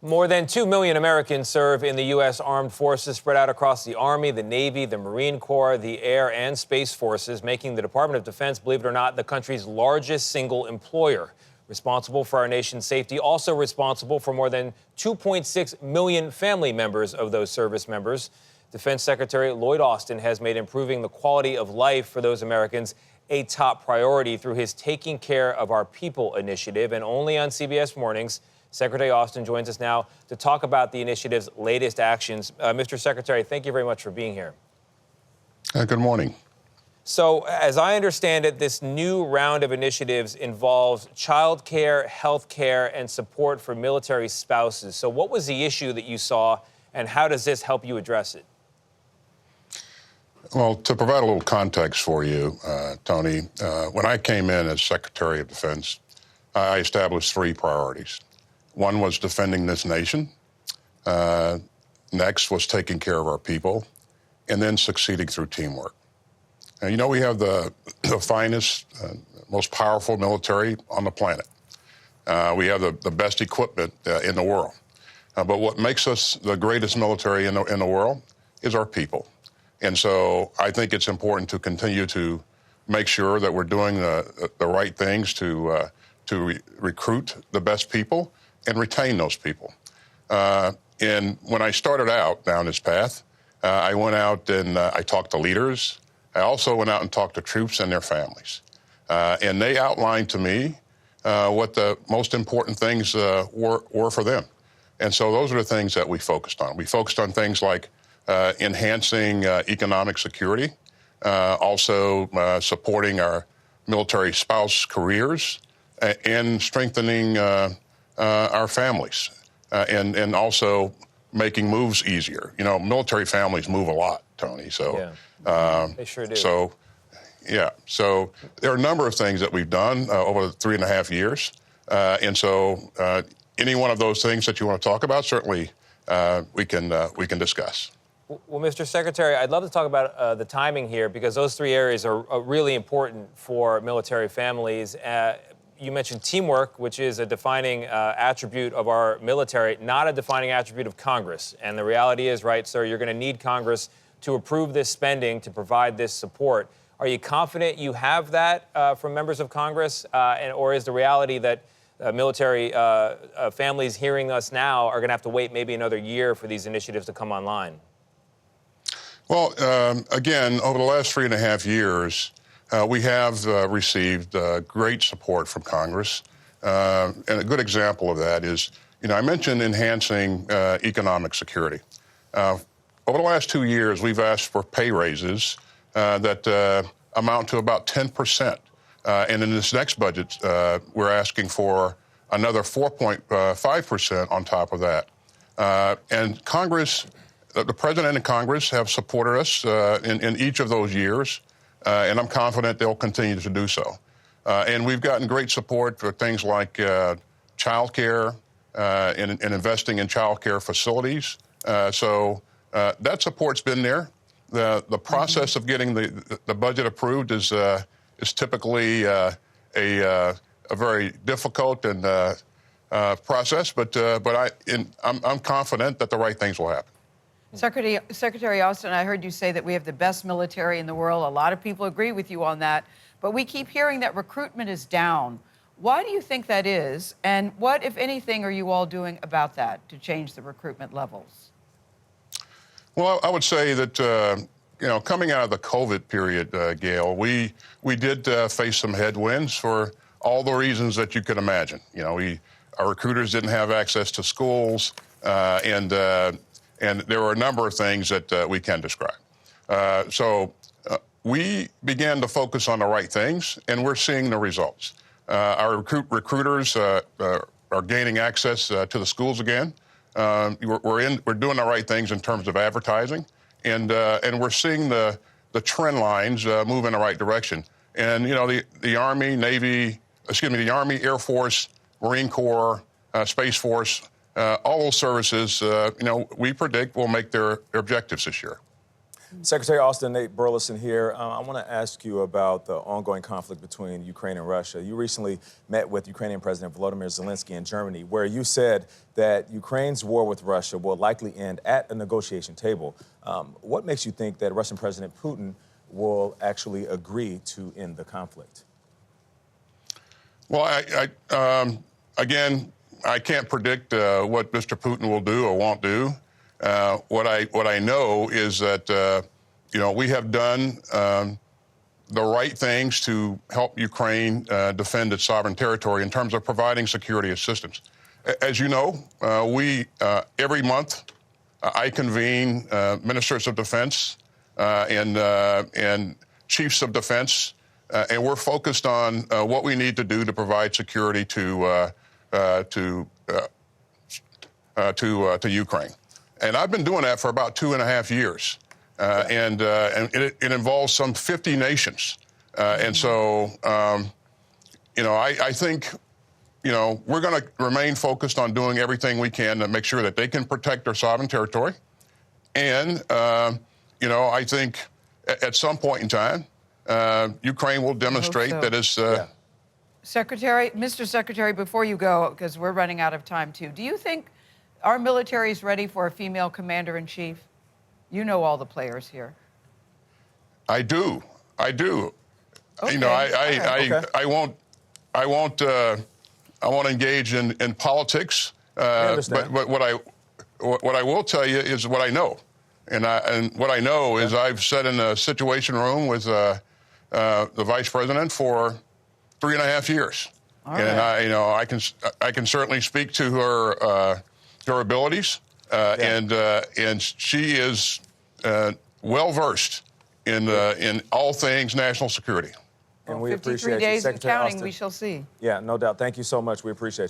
More than 2 million Americans serve in the U.S. Armed Forces spread out across the Army, the Navy, the Marine Corps, the Air and Space Forces, making the Department of Defense, believe it or not, the country's largest single employer. Responsible for our nation's safety, also responsible for more than 2.6 million family members of those service members. Defense Secretary Lloyd Austin has made improving the quality of life for those Americans a top priority through his Taking Care of Our People initiative. And only on CBS Mornings, Secretary Austin joins us now to talk about the initiative's latest actions. Mr. Secretary, thank you very much for being here. Good morning. So, as I understand it, this new round of initiatives involves child care, health care, and support for military spouses. So what was the issue that you saw, and how does this help you address it? Well, to provide a little context for you, Tony, when I came in as Secretary of Defense, I established 3 priorities. One was defending this nation. Next was taking care of our people, and then succeeding through teamwork. And you know, we have the finest, most powerful military on the planet. We have the best equipment in the world. But what makes us the greatest military in the world is our people. And so I think it's important to continue to make sure that we're doing the right things to recruit the best people and retain those people. And when I started out down this path, I went out and I talked to leaders. I also went out and talked to troops and their families. And they outlined to me what the most important things were for them. And so those are the things that we focused on. We focused on things like enhancing economic security, also supporting our military spouse careers, and strengthening our families, and also making moves easier. You know, military families move a lot, Tony. So they sure do. So there are a number of things that we've done over the 3.5 years, and so any one of those things that you want to talk about, certainly we can discuss. Well, Mr. Secretary, I'd love to talk about the timing here, because those 3 areas are really important for military families. You mentioned teamwork, which is a defining attribute of our military, not a defining attribute of Congress. And the reality is, right, sir, you're going to need Congress to approve this spending, to provide this support. Are you confident you have that from members of Congress? Or is the reality that military families hearing us now are going to have to wait maybe another year for these initiatives to come online? Well, again, over the last 3.5 years, we have received great support from Congress. And a good example of that is, you know, I mentioned enhancing economic security. Over the last 2 years, we've asked for pay raises that amount to about 10%. And in this next budget, we're asking for another 4.5% on top of that. And Congress, the President and Congress have supported us in each of those years. And I'm confident they'll continue to do so. And we've gotten great support for things like child care and investing in child care facilities. So that support's been there. The process of getting the budget approved is typically a very difficult and process, but I'm confident that the right things will happen. Secretary Austin, I heard you say that we have the best military in the world. A lot of people agree with you on that. But we keep hearing that recruitment is down. Why do you think that is? And what, if anything, are you all doing about that to change the recruitment levels? Well, I would say that, you know, coming out of the COVID period, Gayle, we did face some headwinds for all the reasons that you could imagine. You know, our recruiters didn't have access to schools, and there were a number of things that we can describe. So we began to focus on the right things, and we're seeing the results. Our recruiters are gaining access to the schools again. We're doing the right things in terms of advertising, and we're seeing the trend lines move in the right direction. And you know, the Army, the Army, Air Force, Marine Corps, Space Force. All those services, you know, we predict will make their objectives this year. Secretary Austin, Nate Burleson here. I want to ask you about the ongoing conflict between Ukraine and Russia. You recently met with Ukrainian President Volodymyr Zelensky in Germany, where you said that Ukraine's war with Russia will likely end at a negotiation table. What makes you think that Russian President Putin will actually agree to end the conflict? Well, again, I can't predict what Mr. Putin will do or won't do. What I know is that we have done the right things to help Ukraine defend its sovereign territory in terms of providing security assistance. As you know, we every month I convene ministers of defense and chiefs of defense, and we're focused on what we need to do to provide security to Ukraine. And I've been doing that for about 2.5 years, and it involves some 50 nations. And so, I think, we're going to remain focused on doing everything we can to make sure that they can protect their sovereign territory. And, I think at some point in time, Ukraine will demonstrate that it's... Mr. Secretary, before you go, because we're running out of time too, do you think our military is ready for a female commander-in-chief? You know all the players here. I do. Okay. I won't engage in politics. But what I will tell you is what I know, and what I know is I've sat in a situation room with the vice president for 3.5 years, and I can certainly speak to her abilities, and she is well versed in all things national security. And we 53 appreciate days you, and Secretary counting, Austin. we shall see. Yeah, no doubt. Thank you so much. We appreciate you.